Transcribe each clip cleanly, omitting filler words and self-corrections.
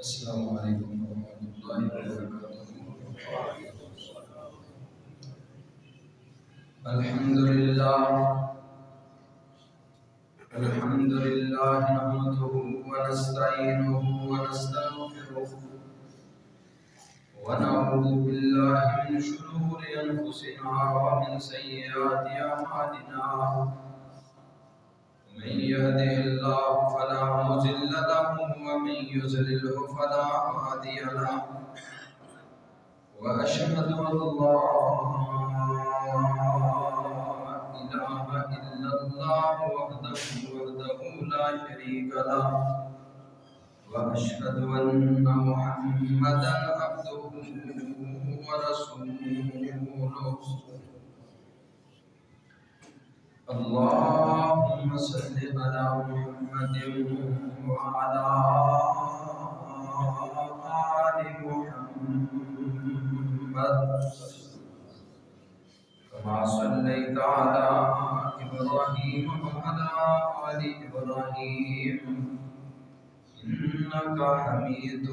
السلام علیکم ورحمۃ اللہ وبرکاتہ۔ الحمد للہ نحمده ونستعینه ونستغفره ونعوذ باللہ من شرور انفسنا ومن سیئات اعمالنا، من يهده الله فلا مضل له ومن يضلل فلا هادي له، وأشهد أن لا إله إلا الله وحده لا شريك له، وأشهد أن محمدا عبده ورسوله. اللهم صل على محمد وعلى آل محمد كما صليت على إبراهيم وعلى آل إبراهيم إنك حميد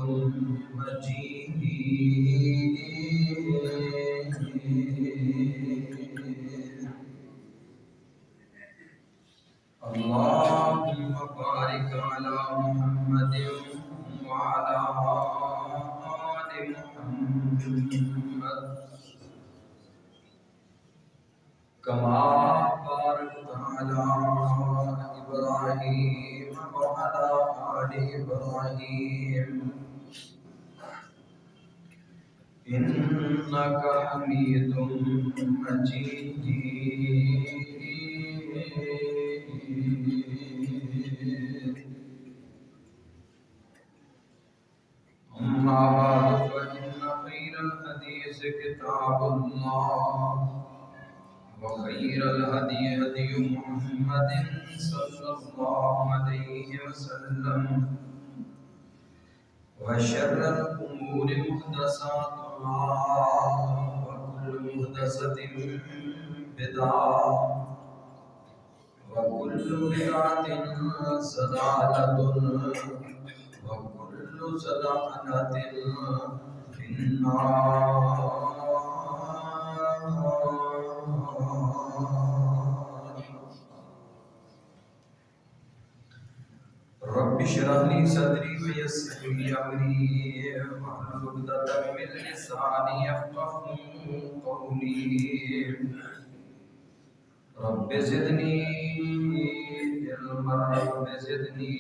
مجيد. اللهم بارك على محمد وعلى آل محمد كما باركت على إبراهيم وعلى آل إبراهيم إنك حميد مجيد. أما بعد فإن خير الحديث كتاب الله، وخير الهدي هدي محمد صلى الله عليه وسلم، وشر الأمور محدثاتها، وكل محدثة بدعة، وكل بدعة ضلالة، وكل ضلالة في النار. رب اشرح لي صدري ويسر لي أمري واحلل عقدة من لساني يفقهوا قولي. رب زدني علما، رب زدني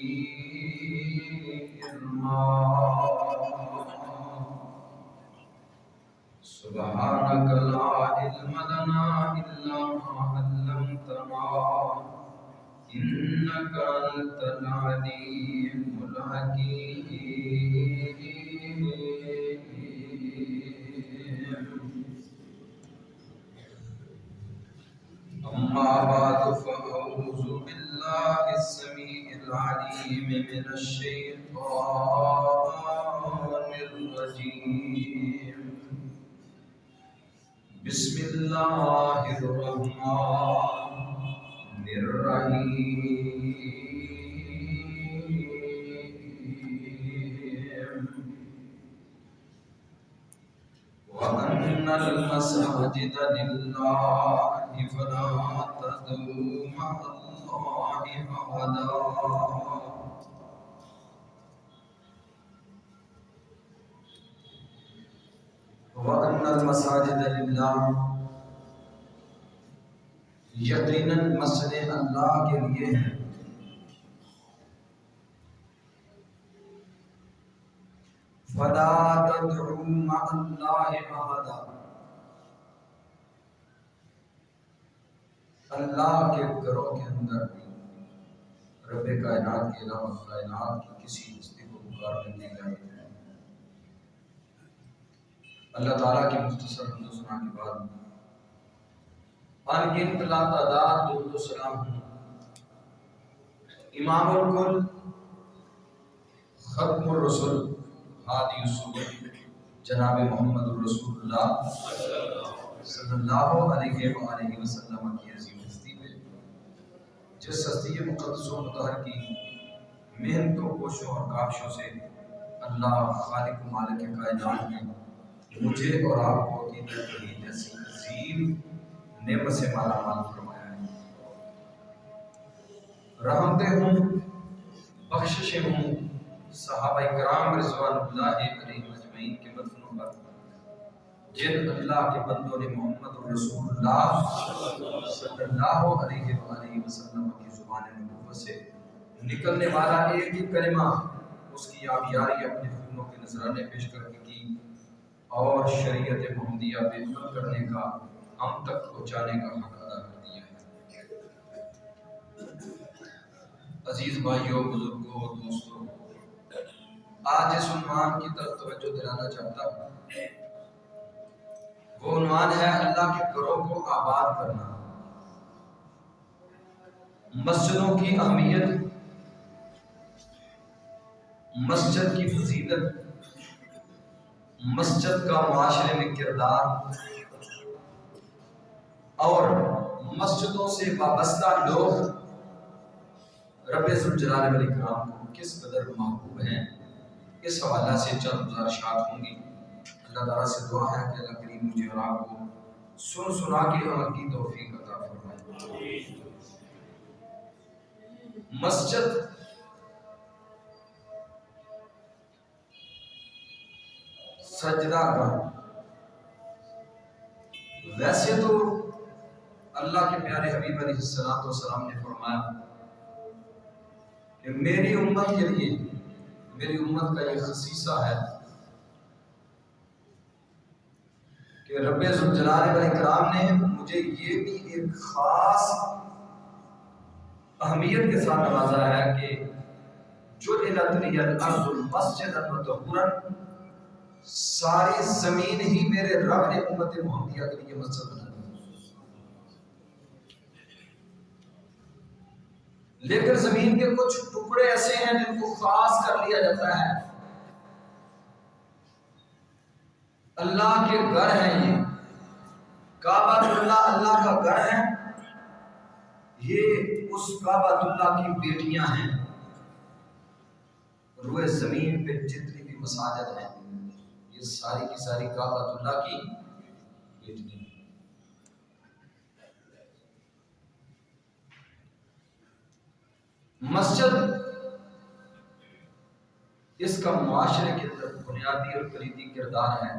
علما. سبحانك لا علم لنا إلا ما علمتنا إنك أنت العليم الحكيم. أما بعد فأعوذ بالله السميع العليم من الشيطان الرجيم. بسم الله الرحمن الرحيم. وأن المساجد لله فلا تدعوا مع الله أحدا. وَأَنَّ الْمَسَاجِدَ لِلَّهِ، یقیناً مسجدیں اللہ کے لیے ہیں. فَلَا تَدْعُوا مَعَ اللَّهِ أَحَدًا، اللہ کے گھروں کے اندر رب کائنات کے علاوہ کائنات کی کسی ہستی کو پکارنے نہیں جائے. اللہ تعالیٰ کی مختصر حمد و ثنا کے بعد ان گنت لا تعداد درود و سلام امام الکل ختم الرسل ہادی السبل جناب محمد الرسول اللہ صلی اللہ علیہ وآلہ وسلم کی عظیم ہستی پہ، جس ہستی مقدس و مطہر کی محنتوں کوششوں اور کاوشوں سے اللہ خالق و مالک کائنات نے مجھے اور آپ کو عقیدت توحید جیسی عظیم نعمت سے مالا مال فرمایا ہے۔ رحمتیں ہوں، بخششیں ہوں صحابہ کرام رضوان اللہ علیہم اجمعین کے مدفنوں پر، جن اللہ کے بندوں نے محمد رسول اللہ صلی اللہ علیہ وآلہ وسلم کی زبان نبوت سے نکلنے والا ایک ہی کلمہ، اس کی آبیاری اپنے خونوں کے نذرانے پیش کر کے کی اور شریعت محمدیہ پہ عمل کرنے کا ہم تک پہنچانے کا حق ادا کر دیا ہے۔ عزیز بھائیوں، بزرگوں، دوستوں، آج اس عنوان کی طرف توجہ دلانا چاہتا ہوں۔ وہ عنوان ہے اللہ کے گھروں کو آباد کرنا، مسجدوں کی اہمیت، مسجد کی فضیلت، مسجد کا معاشرے میں کردار اور مسجدوں سے وابستہ لوگ رب ذوالجلال والاکرام کو کس قدر محبوب ہیں، اس حوالہ سے چند گزارشات ہوں گی۔ اللہ تعالیٰ سے دعا ہے کہ اللہ کریم مجھے اور آپ کو سن سنا کے عمل کی توفیق عطا فرمائے۔ مسجد سجدہ گاہ، ویسے تو اللہ کے پیارے حبیب علیہ السلام نے فرمایا کہ میری امت کے لیے، میری امت کا یہ خصیصہ ہے کہ رب ذوالجلال والاکرام نے مجھے یہ بھی ایک خاص اہمیت کے ساتھ نوازا ہے کہ جعلت لی الارض مسجدا وطہورا، ساری زمین ہی میرے رب نے امت محمدیہ کے لیے مسجد بنا دی۔ لیکن زمین کے کچھ ٹکڑے ایسے ہیں جن کو خاص کر لیا جاتا ہے، اللہ کے گھر ہیں، یہ کعبۃ اللہ اللہ کا گھر ہے، یہ اس کعبۃ اللہ کی بیٹیاں ہیں۔ روئے زمین پہ جتنی بھی مساجد ہیں یہ ساری کی ساری کعبۃ اللہ کی بیٹیاں ہیں۔ مسجد اس کا معاشرے کے اندر بنیادی اور کلیدی کردار ہے۔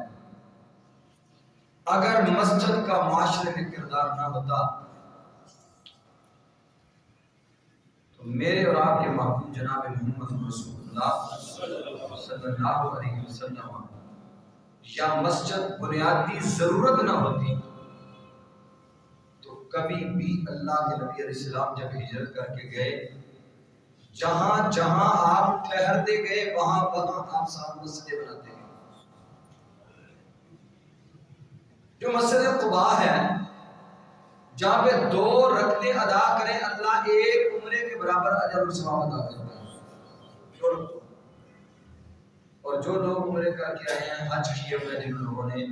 اگر مسجد کا معاشرے میں کردار نہ ہوتا تو میرے اور آپ کے محبوب جناب محمد رسول اللہ صلی اللہ علیہ وسلم یا مسجد بنیادی ضرورت نہ ہوتی تو کبھی بھی اللہ کے نبی علیہ السلام جب ہجرت کر کے گئے، جہاں جہاں آپ ٹھہرتے گئے وہاں وہاں آپ ساتھ مسجدیں بناتے گئے۔ جو مسجد قباء ہے جہاں پہ 2 رکعتیں ادا کریں اللہ ایک عمرے کے برابر اجر اور ثواب عطا کرتا ہے۔ اور جو لوگ عمرے کر کے آئے ہیں، حج کیے ہوئے جن لوگوں نے،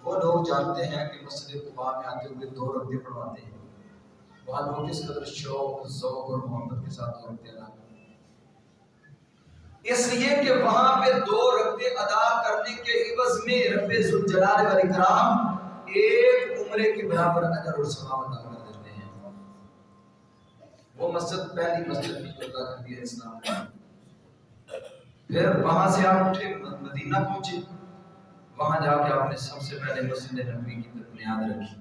وہ لوگ جانتے ہیں کہ مسجد قباء میں آتے ہوئے 2 رکعتیں پڑھواتے ہیں۔ وہاں لوگ کس قدر شوق، ذوق اور محبت کے ساتھ 2 رکعتیں ادا کرتے ہیں، اس لیے کہ وہاں پہ 2 رکعتیں ادا کرنے کے عوض میں رب ذوالجلال والاکرام ایک عمرے کے برابر اجر اور ثواب عطا کر دیتے ہیں۔ وہ مسجد پہلی مسجد بھی عطا کر دی ہے اسلام نے۔ پھر وہاں سے آپ اٹھے مدینہ پہنچے، وہاں جا کے آپ نے سب سے پہلے مسجد نبوی کی بنیاد رکھی۔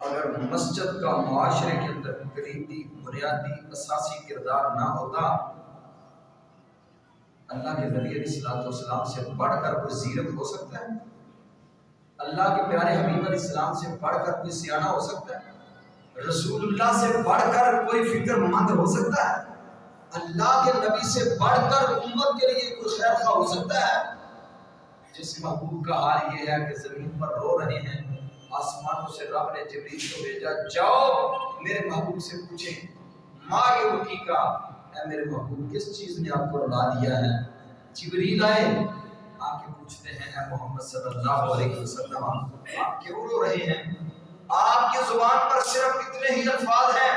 اگر مسجد کا معاشرے کے اندر کلیدی بنیادی اساسی کردار نہ ہوتا، اللہ کے نبی علیہ السلام سے بڑھ کر کوئی زیرک ہو سکتا ہے؟ اللہ کے پیارے حبیب علیہ السلام سے بڑھ کر کوئی سیانہ ہو سکتا ہے؟ رسول اللہ سے بڑھ کر کوئی فکر مند ہو سکتا ہے؟ اللہ کے نبی سے بڑھ کر امت کے لیے کوئی خیر خواہ ہو سکتا ہے؟ جس محبوب کا حال یہ ہے کہ زمین پر رو رہے ہیں، آسمانوں سے رب نے جبریل کو بھیجا، جاؤ میرے محبوب سے پوچھیں ما یبکی کا، اے میرے محبوب کس چیز نے آپ کو رلا دیا ہے؟ جبریل آئے آ کے پوچھتے ہیں، اے محمد صلی اللہ علیہ وسلم آپ کیوں رو رہے ہیں؟ آپ کی زبان پر صرف اتنے ہی الفاظ ہیں،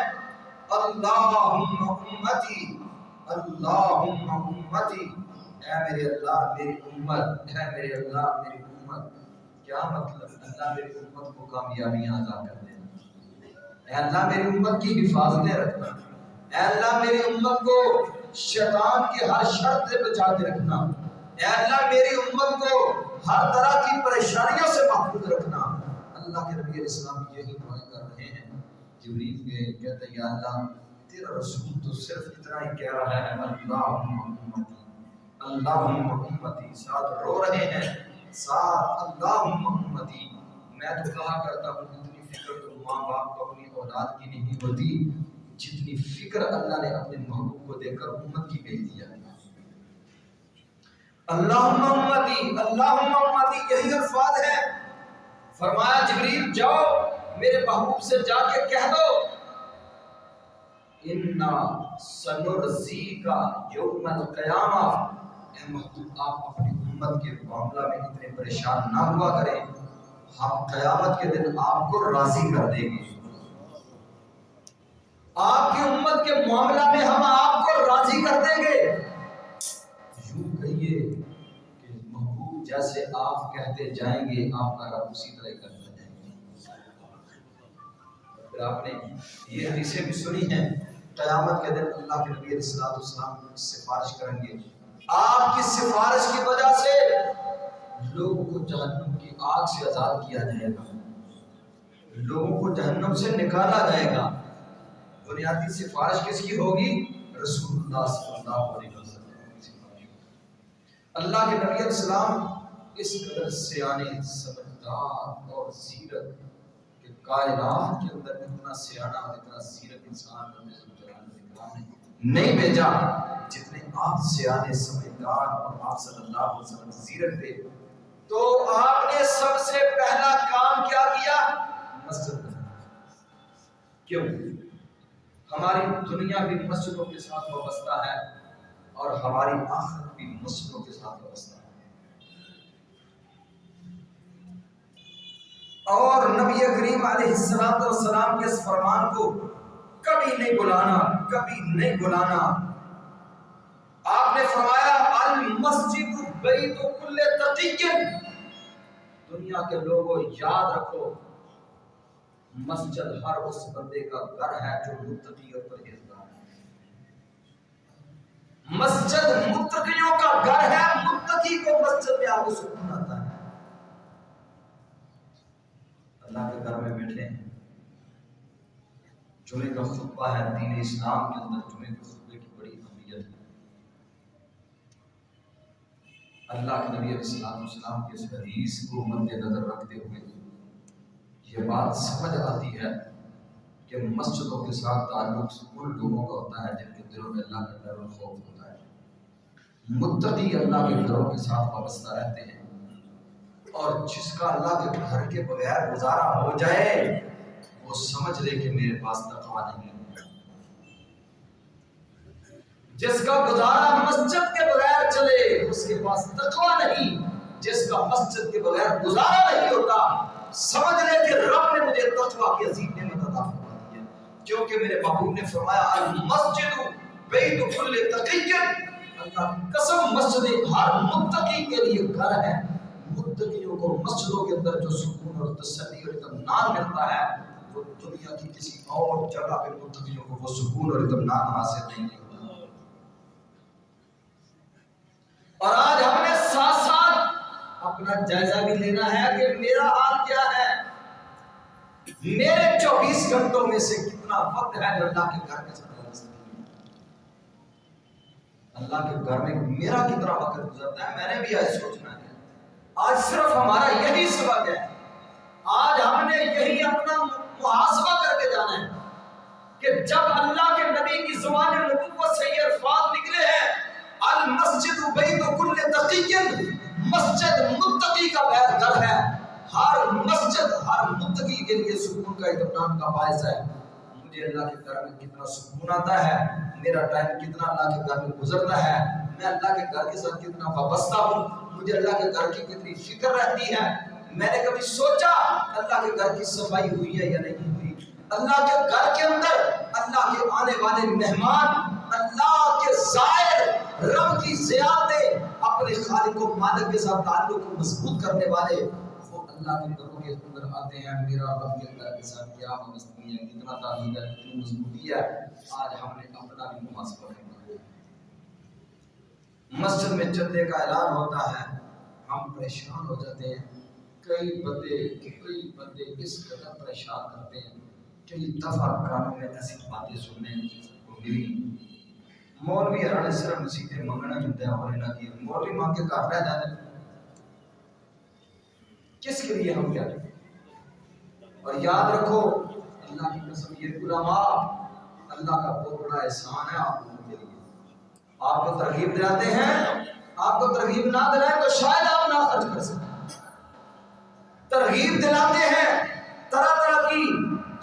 اللہم امتی، اللہم امتی، اے میرے اللہ میری امت، اے میرے اللہ میری امت. کیا مطلب؟ اللہ میری امت کو کامیابیاں عطا کر دینا، اے اللہ میری امت کی حفاظتیں رکھنا، اے اللہ میری امت کو شیطان کی ہر شر سے بچا کے رکھنا، اے اللہ میری امت کو ہر طرح کی پریشانیوں سے محفوظ رکھنا. اللہ کے نبی علیہ السلام یہی دعائیں کر رہے ہیں. جبریل کے کہتے ہیں یا اللہ تیرا رسول تو صرف اتنا ہی کہہ رہا ہے اللہم امتی اللہم امتی، ساتھ رو رہے ہیں، ساتھ اللہم امتی. میں تو کہا کرتا ہوں اتنی فکر تو ماں باپ کو اپنی اولاد کی نہیں ہوتی جتنی فکر اللہ نے اپنے محبوب کو دے کر امت کی بھیج دیا. اللہم امتی اللہم امتی، یہی الفاظ ہے. فرمایا جبریل جاؤ میرے محبوب سے جا کے کہہ دو انا سنرزیک یوم القیامہ، اے محبوب آپ اپنی امت کے معاملہ میں اتنے پریشان نہ ہوا کریں، ہم قیامت کے دن آپ کو راضی کر دیں گے. آپ کی امت کے معاملہ میں ہم آپ کو راضی کر دیں گے. یوں کہیے کہ محبوب جیسے آپ کہتے جائیں گے آپ کا رب اسی طرح کرتا جائیں گے. پھر آپ نے یہ حدیثیں بھی سنی ہیں، قیامت کے دن اللہ کے نبی علیہ السلام سفارش کریں گے. آپ کی سفارش کی وجہ سے لوگوں کو جہنم کی آگ سے آزاد کیا جائے گا، لوگوں کو جہنم سے نکالا جائے گا. بنیادی سفارش کس کی ہوگی؟ رسول اللہ صلی اللہ علیہ وسلم کی سفارش. اللہ کے نبی علیہ السلام اس قدر سیانے، سمجھدار اور زیرک کہ کائنات کے اندر اتنا سیانا اور اتنا زیرک انسان نہیں بھیجا جتنے آپ سیانے، سمجھدار اور آپ صلی اللہ علیہ وسلم زیرک تھے. تو آپ نے سب سے پہلا کام کیا کیا؟ مسجد بنائی. کیوں؟ ہماری دنیا بھی مسجدوں کے ساتھ وابستہ ہے اور ہماری آخرت بھی مسجدوں کے ساتھ وابستہ ہے. اور نبی کریم علیہ السلام کے اس فرمان کو کبھی نہیں بلانا، کبھی نہیں بلانا. آپ نے فرمایا المسجد بیت کل تقی. دنیا کے لوگوں یاد رکھو مسجد ہر اس بندے کا گھر ہے جو متقی اور پرہیزگار ہے. مسجد متقیوں کا گھر ہے. متقی کو مسجد میں آپ کو سکون آتا ہے. اللہ کے گھر میں بیٹھے ہیں، جمعے کا خطبہ ہے. دین اسلام کے اندر جمعے کے خطبے کی بڑی اہمیت ہے. اللہ کے نبی علیہ السلام کی اس حدیث کو مد نظر رکھتے ہوئے یہ بات سمجھ آتی ہے کہ مسجدوں کے ساتھ تعلق ان لوگوں کا ہوتا ہے جن کے دلوں میں اللہ کا ڈر و خوف ہوتا ہے. متقی اللہ کے گھروں کے ساتھ وابستہ رہتے ہیں، اور جس کا اللہ کے گھر کے بغیر گزارا ہو جائے وہ سمجھ لے کہ میرے پاس تقویٰ نہیں. جس کا گزارا مسجد کے بغیر چلے اس کے پاس تقویٰ نہیں. جس کا مسجد کے بغیر گزارا نہیں ہوتا سمجھ لے کہ رب نے مجھے تقویٰ کی عظیم نعمت عطا فرما دی ہے. کیونکہ میرے محبوب نے فرمایا المسجد بیت کل تقی. اللہ کی قسم مسجد ہر متقی کے لیے گھر ہے. متقیوں کو مسجدوں کے اندر جو سکون اور تسلی اور اطمینان ملتا ہے وہ دنیا کی کسی اور جگہ پہ متقیوں کو وہ سکون اور اطمینان حاصل نہیں ہوتا. اور آج ہم نے ساتھ ساتھ اپنا جائزہ بھی لینا ہے کہ میرا حال کیا ہے. میرے 24 گھنٹوں میں سے کتنا وقت ہے اللہ کے گھر کے ساتھ. اللہ کے گھر میں میرا کتنا وقت گزرتا ہے میں نے بھی آج سوچنا ہے. آج صرف ہمارا یہی سبق ہے. آج ہم نے یہی اپنا محاسبہ کر کے جانا ہے کہ جب اللہ کے نبی کی زبان نبوت سے یہ الفاظ نکلے ہیں المسجد بیت کل تقی، مسجد متقی کا گھر ہے. ہر مسجد ہر متقی کے لیے سکون کا اطمینان کا باعث ہے. مجھے اللہ کے گھر میں کتنا سکون آتا ہے، میرا ٹائم کتنا اللہ کے گھر میں گزرتا ہے، میں اللہ کے گھر کے ساتھ کتنا وابستہ ہوں، مجھے اللہ کے گھر کی کتنی فکر رہتی ہے. میں نے کبھی سوچا اللہ کے گھر کی صفائی ہوئی ہے یا نہیں ہوئی. اللہ کے گھر کے اندر اللہ کے آنے والے مہمان، اللہ کے زائر، رب کی زیارتیں اپنے خالق و مالک کے ساتھ تعلق کو مضبوط کرنے والے وہ اللہ کے گھروں کے اندر آتے ہیں. میرا رب کے اللہ کے ساتھ کیا وابستگی ہے, کتنا تعلق ہے, کتنی مضبوطی ہے. آج ہم نے اپنا بھی محاسبہ کرنا ہے. مسجد میں چندے کا اعلان ہوتا ہے, ہم پریشان ہو جاتے ہیں. کئی بندے اس قدر پریشان کرتے ہیں. کئی دفعہ کانوں میں ایسی باتیں سننے کو ملی, مولوی ہر صرف مسیحے منگنا ملتا ہے اور نہ کہ مولوی مانگ کے گھر رہ جاتے ہیں. کس کے لیے ہم کیا کریں؟ اور یاد رکھو اللہ کی قسم یہ علماء اللہ کا بہت بڑا احسان ہے آپ لوگوں کے لیے. آپ کو ترغیب دلاتے ہیں, آپ کو ترغیب نہ دلائیں تو شاید آپ نہ خرچ کر سکیں. ترغیب دلاتے ہیں, طرح طرح کی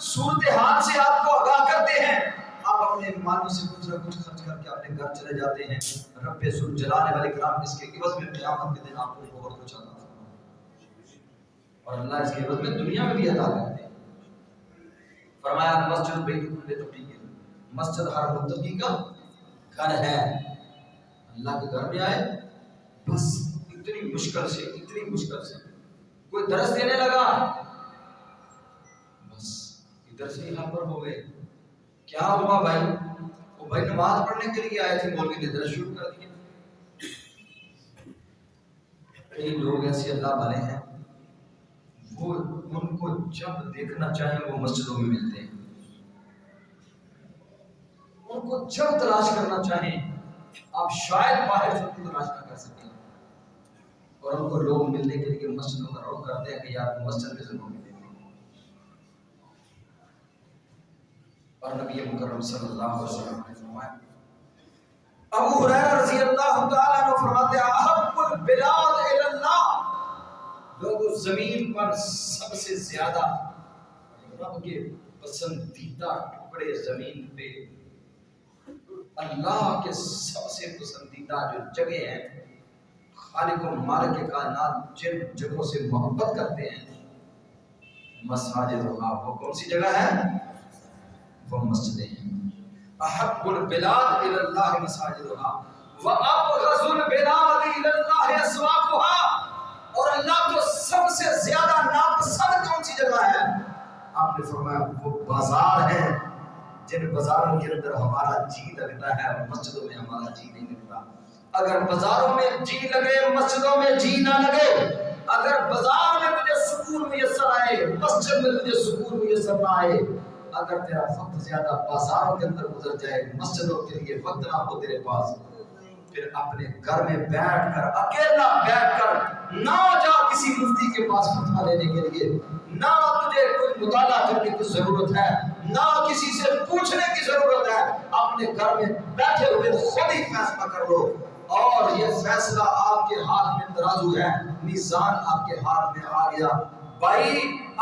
صورتحال سے آپ کو آگاہ کرتے ہیں, آپ اپنے مالوں سے کچھ نہ کچھ خرچ کر کے اپنے گھر چلے جاتے ہیں. رب ذوالجلال والاکرام اس کے عوض میں قیامت کے دن آپ کو بہت کچھ عطا فرمائے, اور اللہ اس کے عوض میں دنیا میں بھی عطا کرتے ہیں. فرمایا مسجد بیت کل تقی, مسجد ہر متقی کا گھر ہے. اللہ کے گھر میں آئے, بس اتنی مشکل سے کوئی درس دینے لگا, بس ادھر سے یہاں پر ہو گئے. کیا ہوا بھائی؟ وہ بھائی نماز پڑھنے کے لیے آئے تھے, مولوی نے درس شروع کر دیا. کئی لوگ ایسے اللہ والے ہیں, وہ ان کو جب دیکھنا چاہیں وہ مسجدوں میں ملتے ہیں. ان کو جب تلاش کرنا چاہیں آپ شاید باہر سے تلاش نہ کر سکیں, اور ان کو لوگ ملنے کے لیے مسجدوں کا رخ کرتے ہیں کہ یار مسجد میں ضرور ملیں گے. اور نبی مکرم صلی اللہ علیہ وسلم نے فرمایا, ابو ہریرہ رضی اللہ تعالیٰ عنہ فرماتے ہیں احب البلاد الی اللہ, لوگوں زمین پر سب سے زیادہ رب کے پسندیدہ ٹکڑے زمین پہ, اللہ کے سب سے پسندیدہ جو جگہ ہیں, خالق و مالک کائنات جن جگہوں سے محبت کرتے ہیں, مساجد وہ کون سی جگہ ہے؟ وہ مسجدیں ہیں. احب البلاد الی اللہ مساجدها وابغض البلاد الی اللہ اسواقها, اور اللہ کو سب سے زیادہ ناپسند کون سی جگہ ہے؟ آپ نے فرمایا وہ بازار ہیں جن بازاروں کے اندر ہمارا جی لگتا ہے اور مسجدوں میں ہمارا جی نہیں لگتا. اگر بازاروں میں جی لگے مسجدوں میں جی نہ لگے, اگر بازار میں تجھے سکون میسر آئے مسجد میں تجھے سکون میسر نہ آئے, اگر تیرا وقت زیادہ بازاروں کے اندر گزر جائے مسجدوں کے لیے وقت نہ ہو تیرے پاس, پھر اپنے گھر میں بیٹھ کر اکیلا بیٹھ کر نہ جا کسی مفتی کے پاس فتویٰ لینے کے لیے, نہ تجھے کوئی مطالعہ کرنے کی ضرورت ہے, نہ کسی سے پوچھنے کی ضرورت ہے. اپنے گھر میں بیٹھے ہوئے خود ہی فیصلہ کر لو, اور یہ فیصلہ آپ کے ہاتھ میں ترازو ہے, میزان آپ کے ہاتھ میں آ گیا. بھائی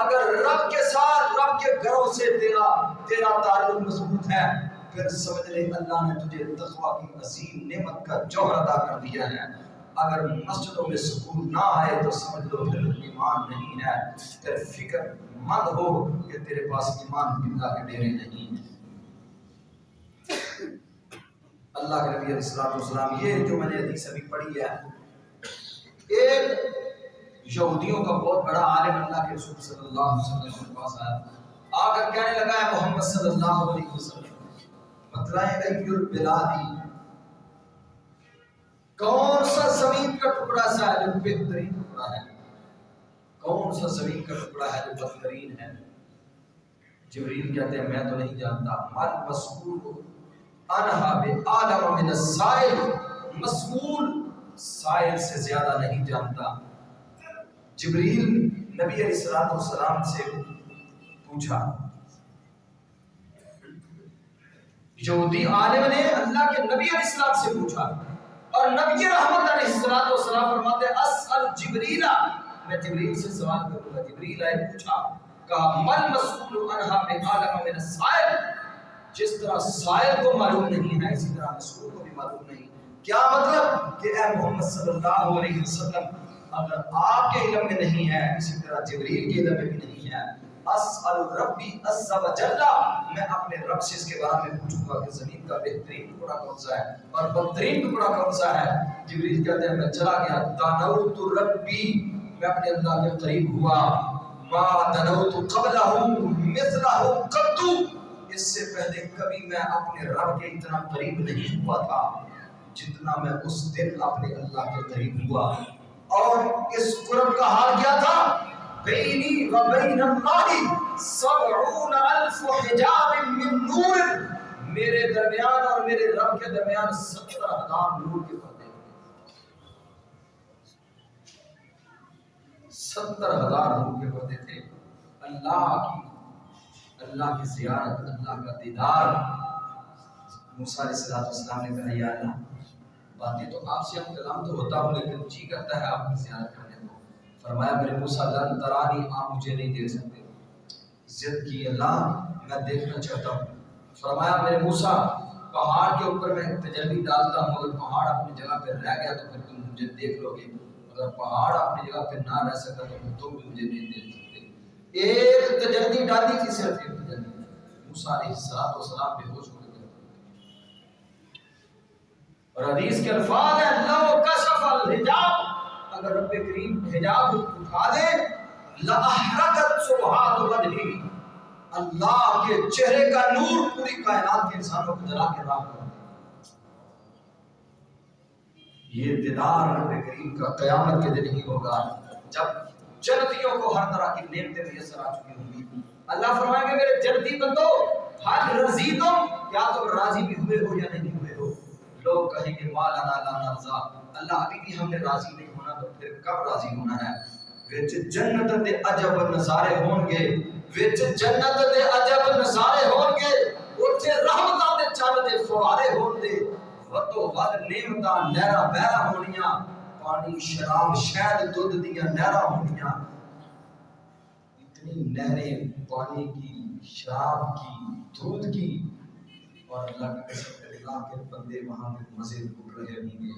اگر رب کے ساتھ رب کے گھروں سے تیرا تعلق مضبوط ہے, پھر سمجھ لے اللہ نے تجھے تقویٰ کی عظیم نعمت کا جوہر عطا کر دیا ہے. اگر مسجدوں میں سکون نہ آئے تو سمجھ لو پھر ایمان نہیں ہے, پھر فکر مت ہو کہ تیرے پاس ایمان باللہ کے ڈیرے نہیں ہیں. اللہ کے نبی علیہ السلام, یہ جو میں نے حدیث ابھی پڑھی ہے, ایک یہودیوں کا بہت بڑا عالم اللہ کے رسول صلی اللہ علیہ وسلم کے پاس آیا, آ کر کہنے لگا ہے محمد صلی اللہ علیہ وسلم بتلائیں ای البلادی, کون سا زمین کا ٹکڑا ایسا ہے جو بہترین ٹکڑا ہے, کون سا زمین کا ٹکڑا ہے جو بدترین ہے؟ جبریل کہتے ہیں میں تو نہیں جانتا. مال مسئول انہا بعالم من السائل, مسئول سائل سے زیادہ نہیں جانتا. جبریل نبی علیہ السلام سے پوچھا, یہودی عالم نے اللہ کے نبی علیہ السلام سے پوچھا, اور نبی رحمت علیہ السلام فرماتے ہیں اسأل جبریل, میں جبریل سے سوال کروں گا. جبریل آئے پوچھا, کہا مل مسئول عنہا بعالم من السائل, جس طرح سائل کو معلوم نہیں ہے اسی طرح مسئول کو بھی معلوم نہیں. کیا مطلب کہ اے محمد صلی اللہ علیہ وسلم اگر آپ کے علم میں نہیں ہے اسی طرح جبریل کے علم میں بھی نہیں ہے, اسأل ربی عز و جل، میں اپنے رب سے اس کے بارے میں پوچھوں گا کہ زمین کا بہترین ٹکڑا کون سا ہے اور بدترین ٹکڑا کون سا ہے۔ جبریل کہتے ہیں میں چلا گیا، دنوت ربی، میں اپنے اللہ کے قریب ہوا، ما دنوت قبلہ مثلہ قط، اس سے پہلے کبھی میں اپنے رب کے اتنا قریب نہیں ہوا تھا جتنا میں اس دن اپنے اللہ کے قریب ہوا۔ اور اس قرب کا حال کیا تھا؟ بینی و بین اللہ 70,000 حجاب من نور، میرے درمیان اور میرے رب کے درمیان 70,000 نور کے پردے، 70,000 نور کے پردے تھے۔ اللہ کی زیارت، اللہ کا دیدار۔ موسیٰ علیہ السلام نے کہا یا اللہ، باتیں تو آپ سے ہم کلام تو ہوتا ہوں لیکن جی کرتا ہے آپ کی زیارت کرنے کو۔ فرمایا میرے موسیٰ لن ترانی، آپ مجھے نہیں دیکھ سکتے۔ ضد کی اللہ میں دیکھنا چاہتا ہوں۔ فرمایا میرے موسیٰ پہاڑ کے اوپر میں تجلی ڈالتا ہوں، اگر پہاڑ اپنی جگہ پہ رہ گیا تو پھر تم مجھے دیکھ لو گے، اگر پہاڑ اپنی جگہ پہ نہ رہ سکتا تو پھر تم بھی مجھے نہیں دیکھ سکتے۔ ایک تجلی ڈالی تھی، صرف ایک تجلی۔ موسیٰ علیہ السلام بے ہوش ہو گئے۔ اور حدیث کے الفاظ ہیں لو کشف الحجاب، اگر رب کریم حجاب اٹھا دے، لأحرقت سبحات وجہہ، اللہ کے چہرے کا نور پوری کائنات کے انسانوں کو جلا کے راہ کر دے۔ یہ دیدار رب کریم کا قیامت کے دن ہی ہوگا جب جنتیوں کو ہر طرح کی نعمتیں میسر آ چکی ہوں گی۔ اللہ فرمائے گا میرے جنتی بندو حل رضیتم، کیا تم راضی بھی ہوئے ہو یا نہیں ہوئے ہو؟ لوگ کہیں گے ما لنا لا نرضا، اللہ ابھی بھی ہم نے راضی نہیں ہونا، تو پھر کب راضی ہونا ہے؟ وچ جنت دے عجب نظارے ہون گے، وچ جنت دے عجب نظارے ہون گے، اوتھے رحمتاں دے چن دے فوارے ہون دے، ودو ود نعمتاں نہراں بہراں ہونیاں، پانی شراب شہد دودھ دیاں نہراں ہونیاں، اتنی نہریں پانی کی، شراب کی، دودھ کی، اور اللہ کی قسم اللہ کے بندے وہاں پہ مزے لوٹ رہے ہوں گے۔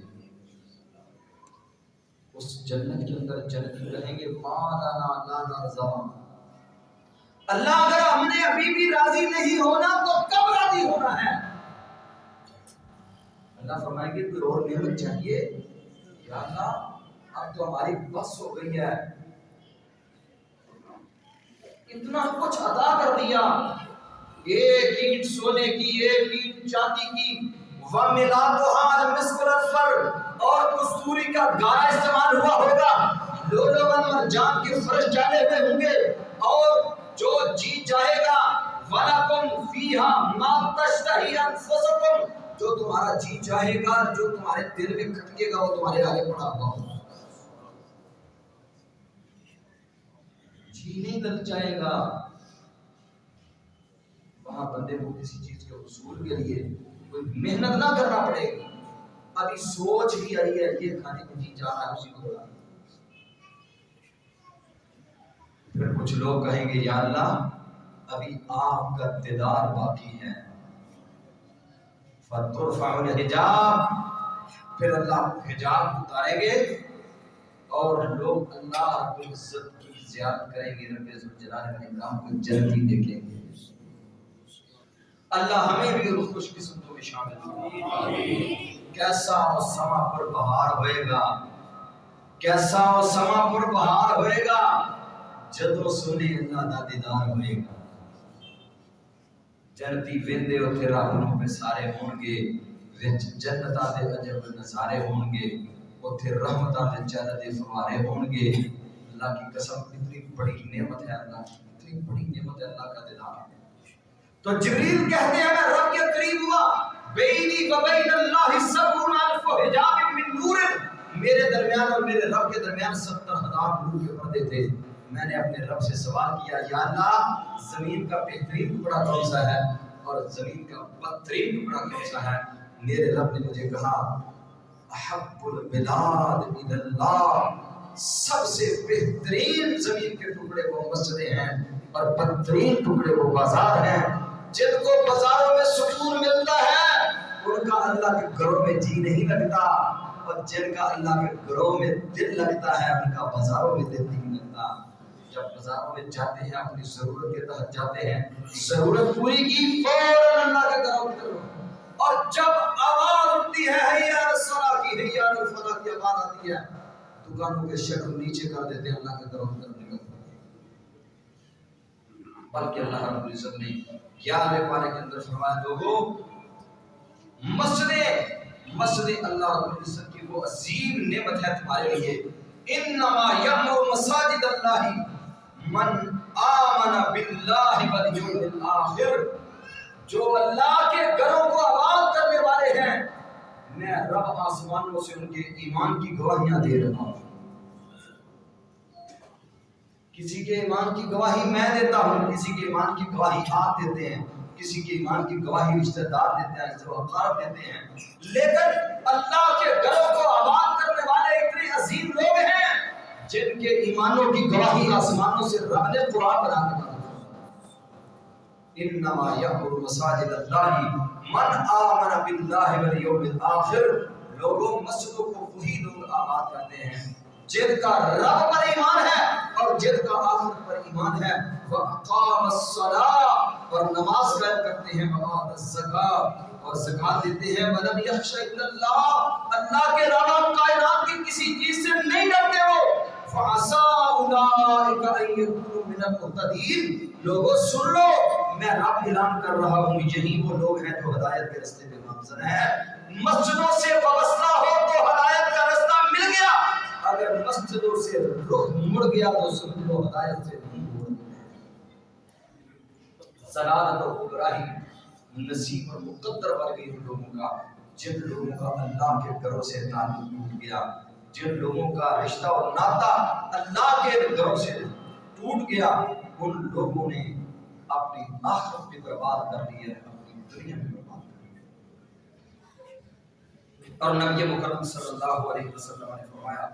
اس جنت کے اندر جنتی رہیں گے ما لنا لا نرضا، اللہ اگر ہم نے ابھی بھی راضی نہیں ہونا تو کب راضی ہونا ہے؟ اللہ فرمائیں گے کوئی اور نعمت چاہیے؟ یا اللہ اب تو ہماری بس ہو گئی ہے، اتنا کچھ عطا کر دیا، ایک اینٹ سونے کی، ایک اینٹ چاندی کی، وَمِلَاتُهَا الْمِسْكُ الْأَصْفَرُ، اور کستوری کا گارا استعمال ہوا ہوگا، لولو مرجان کے فرش ڈالے ہوئے ہوں گے، اور جو جی چاہے گا وَلَكُمْ فِيهَا مَا تَشْتَهِي أَنفُسُكُمْ، جو تمہارا جی چاہے گا، جو تمہارے دل میں کھٹکے گا، وہ تمہارے آگے پڑا ہوا ہوگا۔ جی نہیں لگ جائے گا، وہاں بندے کو کسی چیز کے حصول کے لیے کوئی محنت نہ کرنا پڑے گی، ابھی سوچ ہی آئی ہے یہ کھانے کو جی چاہ رہا ہے اسی کو بلا۔ پھر کچھ لوگ کہیں گے یا اللہ ابھی آپ کا دیدار باقی ہے، فَتُرْفَعُ الْحِجَابِ، پھر اللہ حجاب اتاریں گے اور لوگ اللہ رب العزت کی زیارت کریں گے، رب ذوالجلال والاکرام کو جنتی دیکھیں گے۔ اللہ ہمیں بھی ان خوش قسمتوں میں شامل کرے۔ کیسا وہ سما پر بہار ہوئے گا، کیسا وہ سما پر بہار ہوئے گا، جدو سنے اللہ دا دیدار ہوئے گا۔ جنتی ویندے اتھے راہنوں پہ سارے ہون گے، وچ جنتاں دے عجب نظارے ہون گے، اتھے رحمتاں دے چہرے دے فوارے ہون گے۔ اللہ کی قسم اتنی بڑی نعمت ہے، اللہ کی اتنی بڑی نعمت ہے اللہ کا دیدار۔ تو جبریل کہتے ہیں میں رب کے قریب ہوا، بینی و بین اللہ 70,000 حجاب من نور، میرے درمیان اور میرے رب کے درمیان 70,000 نور کے پردے تھے۔ میں نے اپنے رب سے سوال کیا یا اللہ زمین کا بہترین ٹکڑا کون سا ہے اور زمین کا بدترین ٹکڑا کون سا ہے؟ میرے رب نے مجھے کہا احب البلاد الی اللہ، سب سے بہترین زمین کے ٹکڑے وہ مسجدیں ہیں اور بدترین ٹکڑے وہ بازار ہیں۔ جن کو بازاروں میں سکون ملتا ہے ان کا اللہ کے گھروں میں جی نہیں لگتا، اور جن کا اللہ کے گھروں میں دل لگتا ہے ان کا بازاروں میں دل نہیں لگتا۔ جب بازاروں میں جاتے ہیں اپنی ضرورت کے تحت جاتے ہیں، ضرورت پوری کی فوراً اللہ کے گھروں کی طرف، اور جب آواز اٹھتی ہے حی علی الصلاۃ کی، حی علی الفلاح کی آواز آتی ہے، دکانوں کے شٹر نیچے کر دیتے ہیں، اللہ کے گھروں کی طرف نکلتے ہیں۔ بلکہ اللہ رب العزت نے 11ویں پارے کے اندر فرمایا لوگوں مسجد اللہ رب العزت کی وہ عظیم نعمت ہے تمہارے لیے، انما یعمر مساجد اللہ من آمن باللہ والیوم الآخر، جو اللہ کے گھروں کو آباد کرنے والے ہیں میں رب آسمانوں سے ان کے ایمان کی گواہیاں دے رہا ہوں۔ کسی کے ایمان کی گواہی میں دیتا ہوں، کسی کے ایمان کی گواہی آپ دیتے ہیں، کسی کے ایمان کی گواہی رشتہ دار دیتے ہیں، عزت و اقارب دیتے ہیں، لیکن اللہ کے گھروں کو آباد کرنے والے اتنے عظیم لوگ ہیں جن کے ایمانوں کی گواہی آسمانوں سے رب نے قرآن بنا کے دیا۔ انما یعمر مساجد اللہ من آمن باللہ والیوم الآخر، لوگوں مسجدوں کو وہی لوگ آباد کرتے ہیں جن کا رب پر ایمان ہے اور جن کا آخرت پر ایمان ہے، وَأَقَامَ الصَّلَاةَ اور نماز قائم کرتے ہیں، وَآتَى الزَّكَاةَ اور زکات دیتے ہیں، وَلَمْ يَخْشَ إِلَّا اللَّهَ اللہ کے علاوہ کائنات کی کسی چیز سے نہیں ڈرتے وہ، فَعَسَىٰ أُولَٰئِكَ أَن يَكُونُوا مِنَ الْمُهْتَدِينَ، لوگوں سن لو میں رب اعلان کر رہا ہوں یہی وہ لوگ ہیں جو ہدایت کے راستے پہ گامزن ہیں۔ مسجدوں سے وابستہ ہو تو ہدایت کا راستہ مل گیا، اگر مسجدوں سے رخ مڑ گیا تو سمجھ لو ہدایت سے نہیں مڑ گیا۔ ضلالت اور گمراہی نصیب اور مقدر بن گئی ان لوگوں کا جن لوگوں کا اللہ کے گھروں سے تعلق ٹوٹ گیا، جن لوگوں کا رشتہ اور ناتا اللہ کے گھروں سے ٹوٹ گیا، ان لوگوں نے اپنی آخرت بھی برباد کر دی ہے، اپنی دنیا بھی برباد کر دی ہے۔ اور نبی مکرم صلی اللہ علیہ وسلم نے فرمایا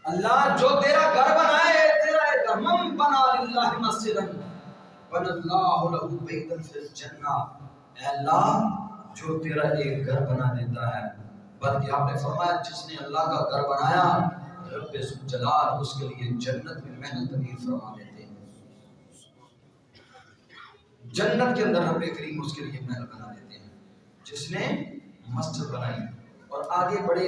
اللہ جو تیرا گھر بنائے، تیرا ایک من بنا للہ مسجدا بنى اللہ لہ بیتا فی الجنہ، اے اللہ جو تیرا ایک گھر بنا دیتا ہے، بلکہ آپ نے فرمایا جس نے اللہ کا گھر بنایا رب ذوالجلال اس کے لیے جنت میں محل تعمیر فرما دیتے ہیں۔ جنت کے اندر رب کریم اس کے لیے محل بنا دیتے ہیں جس نے مسجد بنائی۔ اور آگے بڑے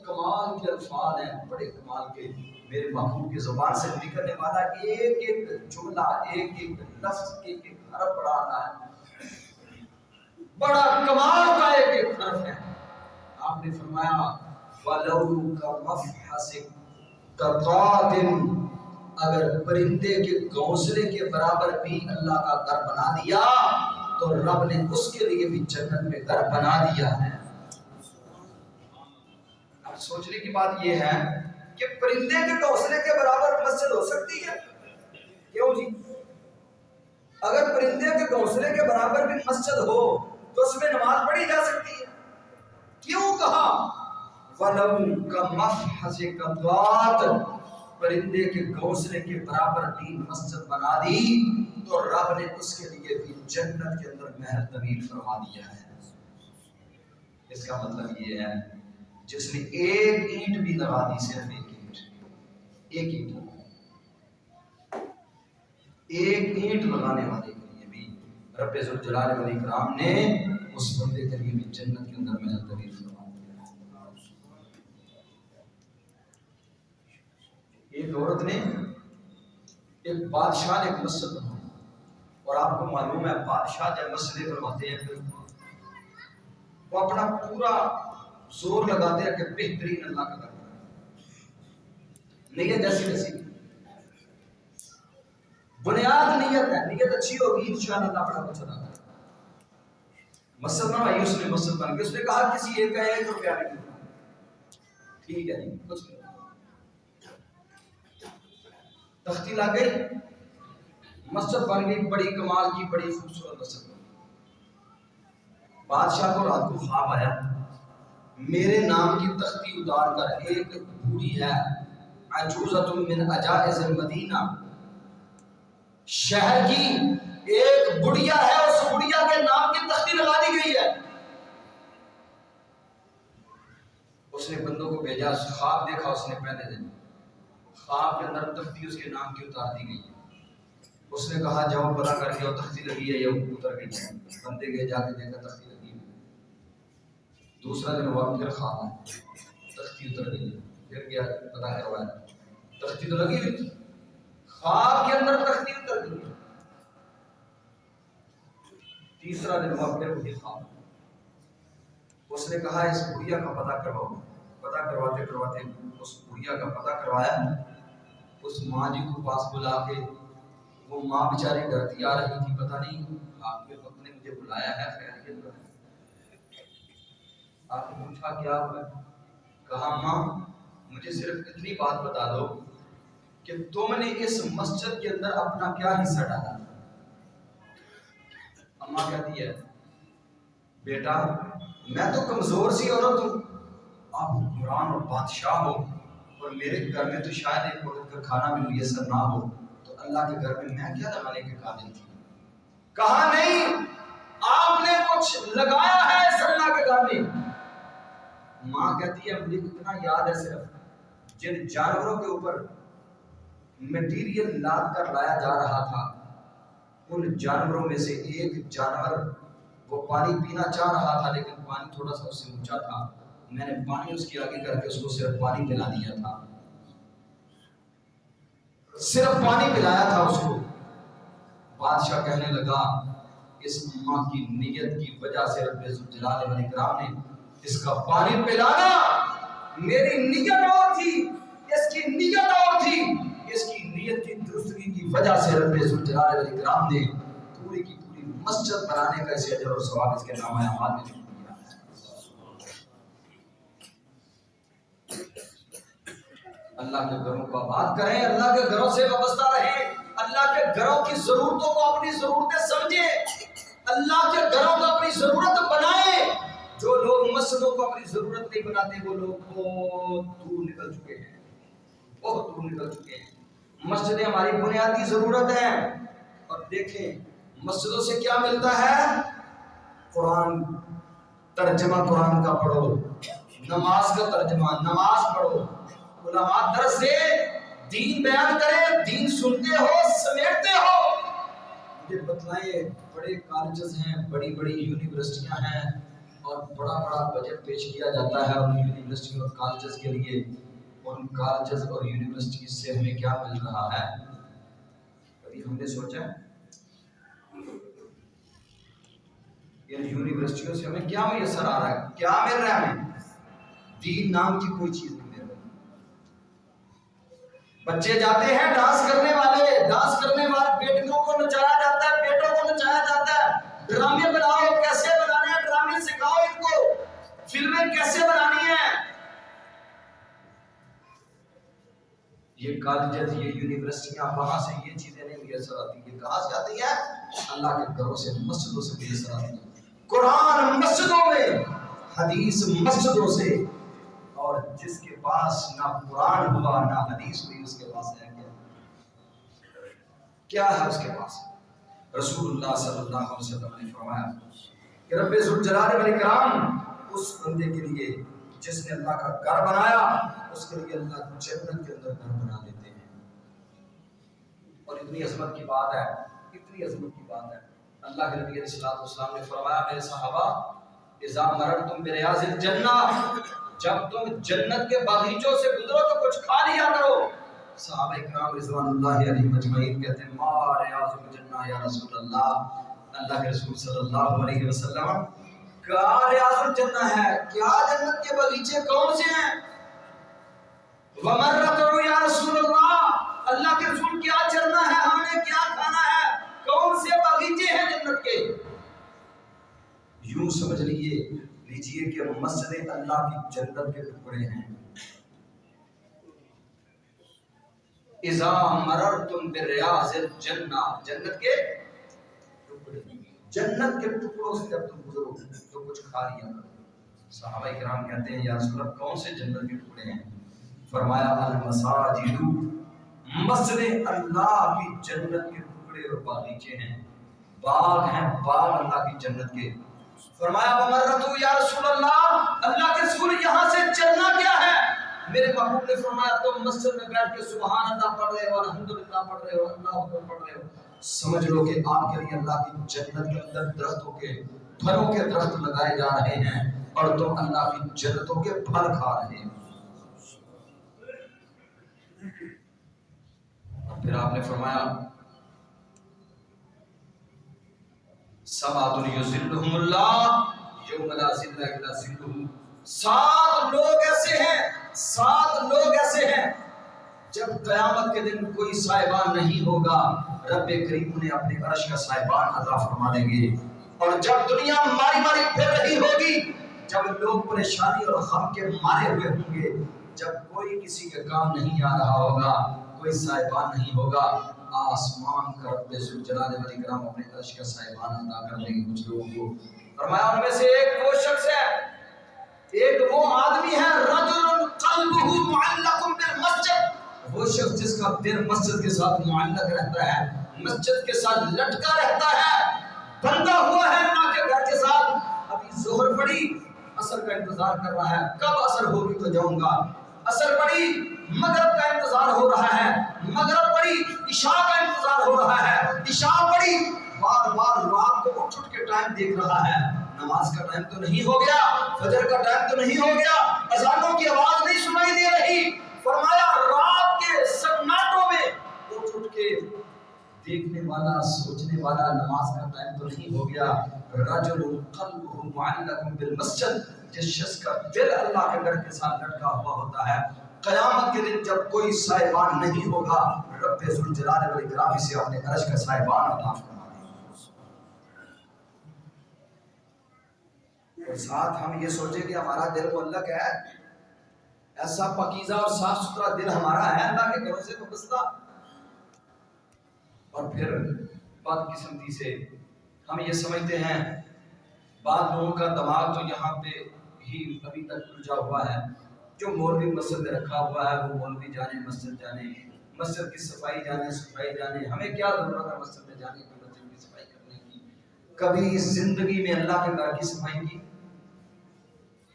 کمال کے الفاظ ہیں، بڑے کمال کے، میرے محبوب کی زبان سے نکلنے والا ایک ایک جملہ، ایک ایک لفظ، ایک ایک حرف بڑا آتا ہے، بڑا کمال کا ایک ایک حرف ہے۔ آپ نے فرمایا وَلَوْ كَمَفْحَصِ قَطَعٍ، اگر پرندے کے گھونسلے کے برابر بھی اللہ کا گھر بنا دیا تو رب نے اس کے لیے بھی جنت میں گھر بنا دیا ہے۔ اب سوچنے کی بات یہ ہے کہ پرندے کے گھونسلے کے برابر مسجد ہو سکتی ہے؟ کیوں جی؟ اگر پرندے کے گھونسلے کے برابر بھی مسجد ہو تو اس میں نماز پڑھی جا سکتی ہے، کیوں کہا وَلَوْ كَمَفْحَصِ قَطَعٍ، پرندے کے گھونسلے کے برابر بھی مسجد بنا دی تو رب نے اس کے لیے بھی جنت کے اندر محل تعمیر فرما دیا ہے۔ اس کا مطلب یہ ہے جس نے ایک اینٹ بھی لگا دی، صرف ایک اینٹ لگانے والے کے لیے بھی رب ذوالجلال والاکرام نے اس بندے کے لیے بھی جنت کے اندر محل تعمیر فرما دیا۔ ایک عورت نے، ایک بادشاہ نے ایک مسجد بنوائی، اور آپ کو معلوم ہے بادشاہ جب مسجدیں بنواتے ہیں پھر وہ اپنا پورا زور لگاتے ہیں کہ بہترین اللہ کا گھر بنائے، نیت جیسی ویسی بنیاد نیت ہے، نیت اچھی ہوگی انشاءاللہ اللہ بڑا کچھ ادا کرے۔ مسجد بنوائی اس نے، مسجد بن کے اس نے کہا کسی ایک کا 1 روپیہ نہیں دینا، ٹھیک ہے نہیں کچھ نہیں، تختی لگ گئی، مسجد بن گئی، بڑی کمال کی، بڑی خوبصورت مسجد بن گئی۔ بادشاہ کو رات کو خواب آیا، میرے نام کی تختی اتار کر ایک بوڑھی ہے عجوزۃ من عجائز المدینہ، شہر کی ایک بڑھیا ہے، اس بڑھیا کے نام کی تختی لگا دی گئی ہے۔ اس نے بندوں کو بھیجا، خواب دیکھا اس نے پہلے دن، خواب کے اندر تختی اس کے نام کی اتار دی گئی. اس نے کہا جاؤ پتا کر کے تختی لگی ہے یا اتر گئی ہے. بندے گئے، جا کے دیکھا تختی لگی ہے. دوسرا دن ہوا پھر خواب ہے تختی اتر گئی ہے. پھر گیا پتا کروایا تختی تو لگی ہوئی تھی، خواب کے اندر تختی اتر گئی. تیسرا دن ہوا پھر وہی خواب. اس نے کہا اس بڑھیا کا پتہ کرواؤ. پتہ کرواتے کرواتے اس بڑھیا کا پتہ کروایا. اس ماں جی کو پاس بلا کے، وہ ماں بیچاری ڈرتی آ رہی تھی، پتہ نہیں آپ کے وقت نے مجھے بلایا ہے خیریت ہے. آپ نے پوچھا کیا ہوا؟ کہا ماں مجھے صرف اتنی بات بتا دو کہ تم نے اس مسجد کے اندر اپنا کیا حصہ ڈالا. اماں کہتی ہے بیٹا میں تو کمزور سی عورت ہوں، آپ حکمران اور بادشاہ ہو، اور میرے گھر میں تو شاید ایک وقت کا کھانا بھی میسر نہ ہو، تو اللہ کے گھر میں کیا لگانے کے قابل تھی. کہا نہیں آپ نے کچھ لگایا ہے اس اللہ کے گھر میں. ماں کہتی ہے مجھے اتنا یاد ہے صرف جن جانوروں کے اوپر مٹیریل لاد کر لایا جا رہا تھا، ان جانوروں میں سے ایک جانور وہ پانی پینا چاہ رہا تھا لیکن پانی تھوڑا سا اس سے اونچا تھا. میں نے پانی اس کی آگے کر کے اس کو صرف پانی پلا دیا تھا، صرف پانی پلایا تھا اس کو. بادشاہ کہنے لگا اس ماں کی نیت کی وجہ سے رب ذوالجلال والاکرام نے اس کا پانی پلانا، میری نیت اور تھی، اس کی نیت اور تھی. اس کی نیت کی درستگی کی وجہ سے رب ذوالجلال والاکرام نے پوری کی پوری مسجد بنانے کا اسے اجر اور ثواب اس کے نامہ اعمال میں لکھ دیا. اللہ کے گھروں کو آباد کریں، اللہ کے گھروں سے وابستہ رہیں، اللہ کے گھروں کی ضرورتوں کو اپنی ضرورتیں سمجھیں، اللہ کے گھروں کو اپنی ضرورت بنائیں. جو لوگ مسجدوں کو اپنی ضرورت نہیں بناتے وہ لوگ بہت دور نکل چکے ہیں، بہت دور نکل چکے ہیں. مسجدیں ہماری بنیادی ضرورت ہیں. اور دیکھیں مسجدوں سے کیا ملتا ہے؟ قرآن، ترجمہ قرآن کا پڑھو، نماز کا ترجمہ، نماز پڑھو، علماء درس دے، دین بیان کرے، دین سنتے ہو، سمیٹتے ہو. مجھے بتلائیں بڑے کالجز ہیں، بڑی بڑی یونیورسٹیاں ہیں، اور بڑا بڑا بجٹ پیش کیا جاتا ہے ان یونیورسٹیوں اور کالجز کے لیے. ان کالجز اور یونیورسٹیز سے ہمیں کیا مل رہا ہے؟ کبھی ہم نے سوچا ان یونیورسٹیوں سے ہمیں کیا میسر آ رہا ہے؟ کیا مل رہا ہے ہمیں؟ دین نام کی کوئی چیز نہیں مل رہی. بچے جاتے ہیں ڈانس کرنے والے بیٹیوں کو نچایا جاتا ہے، بیٹوں کو نچایا جاتا ہے. ڈرامے بناؤ، کیسے بنانے ہیں ڈرامے سکھاؤ ان کو، فلمیں کیسے بنانی ہیں. یہ کالجز، یہ یونیورسٹیاں، وہاں سے یہ چیزیں نہیں میسر آتی. یہ کہاں سے آتی ہے؟ اللہ کے گھروں سے، مسجدوں سے میسر آتی ہے. قرآن مسجدوں میں، حدیث مسجدوں سے. اور جس کے پاس نہ قرآن ہوا نہ حدیث ہوئی اس کے پاس ہے کیا ہے اس کے پاس؟ رسول اللہ صلی اللہ علیہ وسلم نے فرمایا کہ رب ذوالجلال والاکرام اس بندے کے لیے جس نے اللہ کا گھر بنایا، اس کے لیے اللہ جنت کے اندر گھر بنا دیتے ہیں. اور اتنی عظمت کی بات ہے، اتنی عظمت کی بات ہے. اللہ کے نبی علیہ السلام نے فرمایا میرے صحابہ اذا مررتم بریاض الجنہ، جب تم جنت کے باغیچوں سے گزرو تو کچھ کھا لیا کرو. صحابہ اکرام رضوان اللہ علیہم اجمعین کہتے ہیں ما ریاض الجنہ یا رسول اللہ، اللہ کے رسول صلی اللہ علیہ وسلم کیا ریاض الجنہ ہے؟ کیا جنت کے باغیچے کون سے ہیں؟ ومرتو یا رسول اللہ، اللہ کے رسول کیا چلنا ہے، ہمیں کیا کھانا ہے، کون سے باغیچے ہیں جنت کے؟ یوں سمجھ لیجئے کہ مسجد اللہ کی جنت کے ٹکڑے ہیں. اذا مررتم بریاض الجنہ، جنت کے ٹکڑے، جنت کے ٹکڑوں سے جب تم گزرو تو کچھ کھا لیا کرو. صحابہ کرام کہتے ہیں یا رسول اللہ کون سے جنت کے ٹکڑے ہیں؟ فرمایا المساجد، مسجد اللہ کی جنت کے ٹکڑے اور باغیچے ہیں، باغ ہیں، باغ اللہ کی جنت کے. فرمایا ومرتو یا رسول اللہ، اللہ کے رسول یہاں سے چلنا کیا ہے؟ میرے محبوب نے فرمایا تم مسجد میں بیٹھ کے سبحان اللہ پڑھ رہے ہو، الحمدللہ پڑھ رہے ہو، اللہ اکبر پڑھ رہے ہو، سمجھ لو کہ آپ کے لیے اللہ کی جنت کے اندر درختوں کے پھلوں کے درخت لگائے جا رہے ہیں اور تم اللہ کی جنتوں کے پھل کھا رہے ہو۔ پھر آپ نے فرمایا سبعۃ یظلھم اللہ یوم لا ظل الا ظلہ، 7 لوگ ایسے ہیں، 7 لوگ ایسے ہیں جب قیامت کے دن کوئی سائبان نہیں ہوگا، رب کریم انہیں اپنے عرش کا سائبان عطا فرما دیں گے۔ اور جب دنیا ماری ماری پھر رہی ہوگی، جب لوگ پریشانی اور غم کے مارے ہوئے ہوں گے، جب کوئی کسی کے کام نہیں آ رہا ہوگا، کوئی سائبان نہیں ہوگا، آسمان کا رب ذوالجلال والاکرام اپنے عرش کا سائبان عطا کر دیں گے کچھ لوگوں کو۔ فرمایا ان میں سے ایک وہ شخص ہے، ایک وہ آدمی ہے رجل قلبہ معلق بالمسجد، وہ شخص جس کا دل مسجد کے ساتھ معلق رہتا ہے، مسجد کے ساتھ لٹکا رہتا ہے، بندھا ہوا ہے ماں کے گھر کے ساتھ۔ ابھی ظہر پڑی، عصر کا انتظار کر رہا ہے، کب عصر ہوگی تو جاؤں گا، عصر پڑی، مغرب کا انتظار ہو رہا ہے، مغرب پڑی، عشاء کا انتظار ہو رہا ہے، عشاء پڑی، بار بار رات کو اٹھ کے ٹائم دیکھ رہا ہے، نماز کا ٹائم تو نہیں ہو گیا، فجر کا ٹائم تو نہیں ہو گیا، اذانوں کی آواز نہیں سنائی دے رہی۔ فرمایا رات کے سناٹوں میں اٹھ کے دیکھنے والا، سوچنے والا، نماز کا ٹائم تو نہیں ہو گیا۔ رجل قلبہ معلق بالمسجد، جس شخص کا دل اللہ کے گھر کے ساتھ لٹکا ہوا ہوتا ہے، قیامت کے دن جب کوئی سائبان نہیں ہوگا، رب ذوالجلال والاکرام سے اپنے عرش کا سائبان عطا فرما دیں گے۔ اور ساتھ ہم یہ سوچیں کہ ہمارا دل معلق ہے، ایسا پاکیزہ اور صاف ستھرا دل ہمارا ہے اللہ کے گھروں سے وابستہ، اور پھر بدقسمتی سے ہم یہ سمجھتے ہیں، بعض لوگوں کا دماغ تو یہاں پہ ہی ابھی تک الجھا ہوا ہے، جو مولوی مسجد میں رکھا ہوا ہے وہ مولوی جانے، مسجد جانے، مسجد کی صفائی جانے، صفائی جانے، ہمیں کیا ضرورت ہے مسجد میں جانے کی، مسجد کی صفائی کرنے کی؟ کبھی زندگی میں اللہ کے گھر کی صفائی کی؟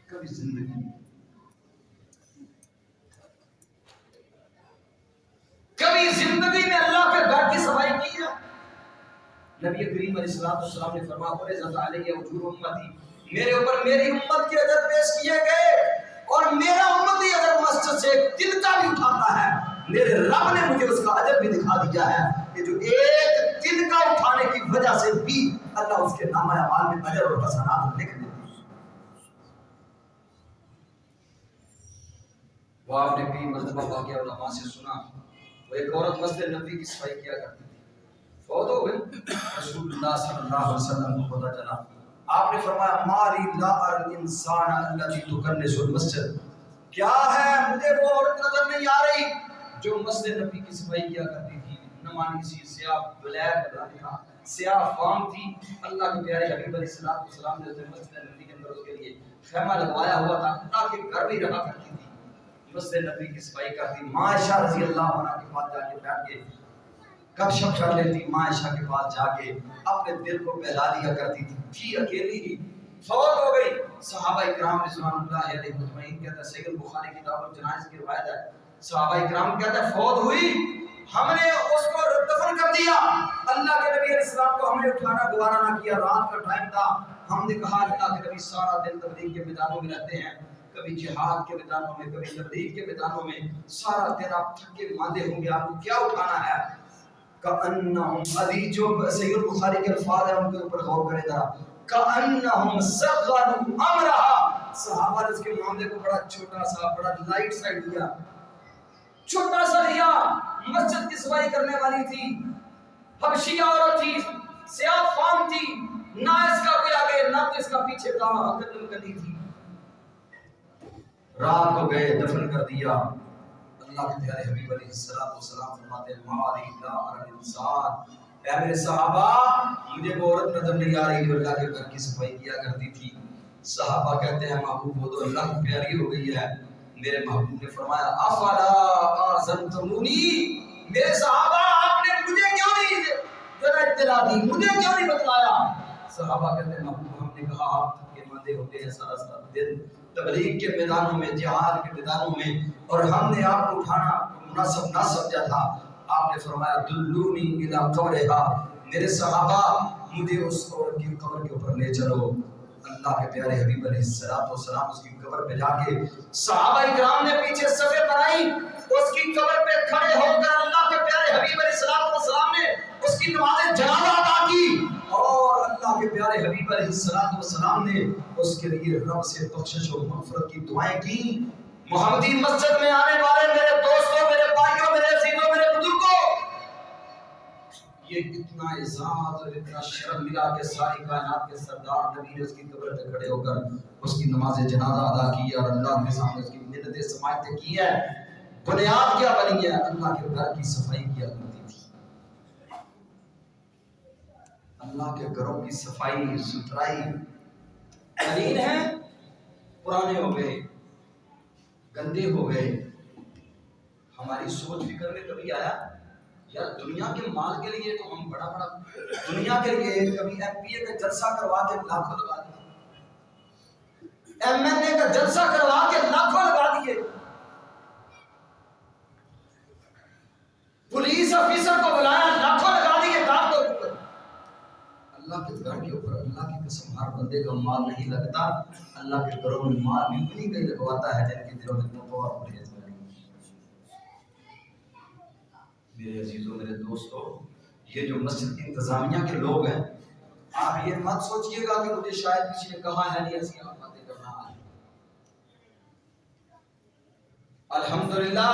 کبھی زندگی میں، کبھی زندگی میں اللہ کے گھر کی صفائی کی ہے؟ نبی کریم علیہ السلام نے فرمایا عرضت علیہ اجور امتی، میرے اوپر میری امت کے اجر پیش کیے گئے، اور میرا امتی اگر مسجد سے ایک تنکا بھی اٹھاتا ہے، میرے رب نے مجھے اس کا اجر بھی دکھا دیا ہے کہ جو ایک تنکا اٹھانے کی وجہ سے بھی اللہ اس کے نامہ اعمال میں اجر اور حسنات لکھ دیتے ہیں۔ وہ آپ نے کئی مرتبہ واقعہ علماء سے سنا، وہ ایک عورت مسجد نبوی کی صفائی کیا کرتی تھی، فوت ہو گئی، رسول اللہ صلی اللہ علیہ وسلم کو پتہ چلا، آپ نے فرمایا ماری لا الانسان الذی تکنس المسجد، کیا ہے مجھے وہ عورت نظر نہیں آ رہی جو مسجد نبی کی صفائی کیا کرتی تھی، نمانی سی، سیاہ بلیک رنگ تھا، سیاہ فام تھی، اللہ کے پیارے حبیب علیہ السلام نے مسجد نبی کے اندر اس کے لیے خیمہ لگوایا ہوا تھا تاکہ گھر بھی رہا کرتی تھی، مسجد نبی کی صفائی کرتی، ماں عائشہ رضی اللہ عنہ کے پاس جا کے بیٹھ کے گپ شپ کر لیتی، ماں عائشہ کے پاس جا کے اپنے دل کو بہلا دیا کرتی تھی اکیلی ہی، فوت ہو گئی، صحابہ اکرام رضوان اللہ علیہ مجمعین کہتا ہے، صحیح البخاری کتاب الجنائز کی روایت ہے، صحابہ اکرام کہتا ہے فوت ہوئی، ہم نے اس کو دفن کر دیا، اللہ کے نبی علیہ السلام کو ہم نے اٹھانا گوارا نہ کیا، رات کا ٹائم تھا، ہم نے کہا اللہ کے نبی سارا دن تبلیغ کے میدانوں میں رہتے ہیں، کبھی جہاد کے میدانوں میں، کبھی تبلیغ کے میدانوں میں، سارا دن آپ تھکے ماندے ہوں گے، آپ کو کیا اٹھانا ہے؟ کأنہم ابھی جو صحیح البخاری کے الفاظ ہیں ان کے اوپر غور کرے ذرا، کأنہم صغروا امرها، صحابہ نے اس کے معاملے کو بڑا چھوٹا سا، بڑا لائٹ سائڈ لیا، چھوٹا سا لیا، مسجد کی صفائی کرنے والی تھی، حبشیہ عورت تھی، سیاہ فام تھی، نہ اس کا کوئی آگے نہ اس کا پیچھے تھا، عقل کلی تھی، رات کو گئے دفن کر دیا۔ اللہ کے پیارے حبیب علیہ السلام فرماتے ہیں ماری لا الانسان، اے میرے صحابہ مجھے وہ عورت نظر نہیں آ رہی جو اللہ کے گھر کی صفائی کیا کرتی تھی۔ صحابہ کہتے ہیں محبوب وہ تو اللہ کی پیاری ہو گئی ہے۔ میرے محبوب نے فرمایا افلا آذنتمونی، میرے صحابہ آپ نے مجھے کیوں نہیں ذرا اطلاع دی، مجھے کیوں نہیں بتلایا؟ صحابہ کہتے ہیں محبوب ہم نے کہا آپ تھکے ماندے ہوتے ہیں، سارا دن تبلیغ کے میدانوں میں، جہاد کے میدانوں میں، اور ہم نے آپ کو اٹھانا مناسب نہ سمجھا تھا، آپ نے فرمایا دلونی الی قبرہا، میرے صحابہ مجھے اس عورت کی قبر کے اوپر لے چلو۔ اللہ کے پیارے حبیب علیہ السلام اس کی قبر پہ جا کے صحابہ اکرام نے پیچھے صفیں بنائی، اس کی قبر پہ کھڑے ہو کر اللہ کے پیارے حبیب علیہ السلام نے اس کی نماز جنازہ ادا کی، اور اللہ کے پیارے حبیب علیہ السلام نے اس کے لیے رب سے بخشش و مغفرت کی دعائیں کی۔ محمدی مسجد میں آنے والے میرے دوستوں، میرے بھائیوں، میرے عزیزوں، میرے بزرگوں، یہ اتنا اعزاز اور اتنا شرم ملا کہ ساری کائنات کے سردار نبی نے اس کی قبر پہ کھڑے ہو کر اس کی نماز جنازہ ادا کی ہے اور اللہ کے سامنے اس کی منتیں سماعتیں کی ہے۔ بنیاد کیا بنی ہے؟ اللہ کے گھر کی صفائی کیا کرتی تھی۔ اللہ کے گھروں کی صفائی ستھرائی قلیل ہے، پرانے ہو گئے، گندے ہو گئے۔ ہماری سوچ فکر میں کبھی آیا یار دنیا کے مال کے لیے تو ہم بڑا دنیا کے لیے کبھی ایم پی اے کا جلسہ کروا کے لاکھوں لگا دیے، ایم این اے کا جلسہ کروا کے لاکھوں لگا دیے، پولیس آفیسر کو بلایا لاکھوں لگا دیے کام کے اوپر۔ اللہ کے گھر کے اوپر اللہ کی قسم ہر بندے کا مال نہیں لگتا۔ اللہ کے گھروں میں مال بھی انہیں کا ہی لگواتا ہے جن کے دلوں میں تقویٰ اور پرہیزگاری۔ میرے عزیزوں، میرے دوستوں، یہ جو مسجد کی انتظامیہ کے لوگ ہیں، آپ یہ مت سوچئے گا کہ مجھے شاید کسی نے کہا ہے نہیں ایسی آپ باتیں کرنا ہے۔ الحمدللہ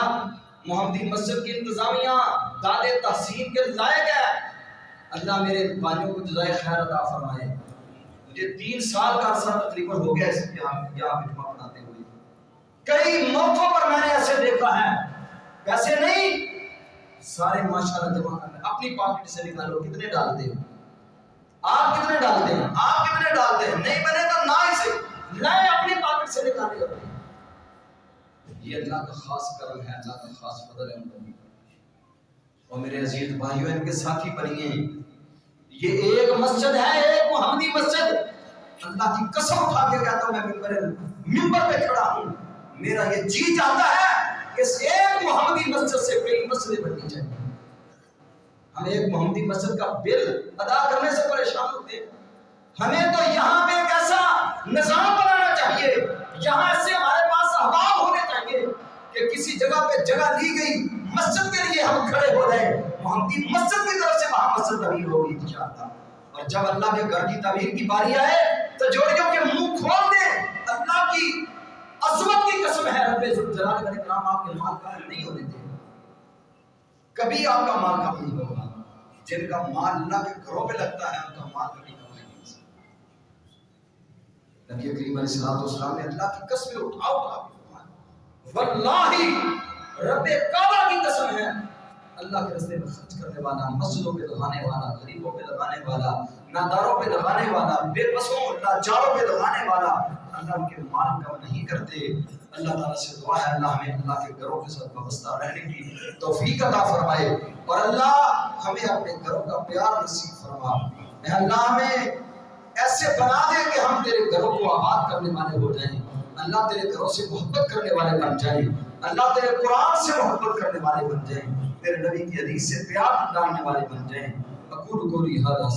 محمدی مسجد کی انتظامیہ داد تحسین کے لائق ہے۔ اللہ میرے بھائیوں کو جزائے خیر عطا فرمائے۔ مجھے 3 سال کا عرصہ تقریباً ہو گیا اس یہاں اجتماع بناتے ہوئے۔ کئی موقعوں پر میں نے ایسے دیکھا ہے، پیسے نہیں سارے ماشاءاللہ جمع کرنے، اپنی پاکٹ سے نکالو، کتنے ڈالتے ہیں آپ؟ کتنے ڈالتے ہیں آپ؟ کتنے ڈالتے ہیں؟ نہیں بنے تو نہ ہی سے لائے، اپنی پاکٹ سے نکالے ہوتے ہیں۔ یہ اللہ کا خاص کرم ہے، اللہ کا خاص فضل ہے ان کو۔ اور میرے عزیز بھائیوں، ان کے ساتھی بنیے۔ یہ ایک مسجد ہے، ایک محمدی مسجد، اللہ کی قسم اٹھا کے کہتا ہوں، میں ممبر پہ کھڑا ہوں، میرا یہ جی چاہتا ہے کہ اس ایک محمدی مسجد سے کئی مسجدیں بننی چاہیے۔ ہم ایک محمدی مسجد کا بل ادا کرنے سے پریشان ہوتے ہیں، ہمیں تو یہاں پہ ایک ایسا نظام بنانا چاہیے، یہاں ایسے ہمارے پاس احباب ہونے چاہیے کہ کسی جگہ پہ جگہ لی گئی مسجد کے لیے ہم کھڑے ہو جائیں، محمدی مسجد کی طرف سے وہاں مسجد تعمیر ہوگی انشاءاللہ۔ اور جب اللہ کے گھر کی تعمیر کی باری آئے تو جوڑیوں کے منہ کھول دیں۔ اللہ کی عظمت کی قسم ہے، رب ذوالجلال والاکرام آپ کے مال کا نہیں ہونے دیں، کبھی آپ کا مال کم نہیں ہوگا۔ جن کا مال اللہ کے گھروں پہ لگتا ہے ان کا مال کبھی کم نہیں ہو سکتا۔ نبی کریم علیہ السلام نے اللہ کی قسمیں اٹھا واللہ رب کعبہ کی قسم ہے، اللہ کے راستے میں خرچ کرنے والا، مسجدوں پہ لگانے والا، غریبوں پہ لگانے والا، ناداروں پہ لگانے والا، بے بسوں لاچاروں پہ لگانے والا، اللہ ان کے مال کم نہیں کرتے۔ اللہ تعالیٰ سے دعا ہے اللہ ہمیں اللہ کے گھروں کے ساتھ وابستہ رہنے کی توفیق عطا فرمائے، اور اللہ ہمیں اپنے گھروں کا پیار نصیب فرما۔ اے اللہ ہمیں ایسے بنا دے کہ ہم تیرے گھروں کو آباد کرنے والے ہو جائیں، اللہ تیرے گھروں سے محبت کرنے والے بن جائیں، اللہ تیرے قرآن سے محبت کرنے والے بن جائیں، تیرے نبی کی حدیث سے پیار ڈالنے والے بن جائیں۔ اقول قولی ھذا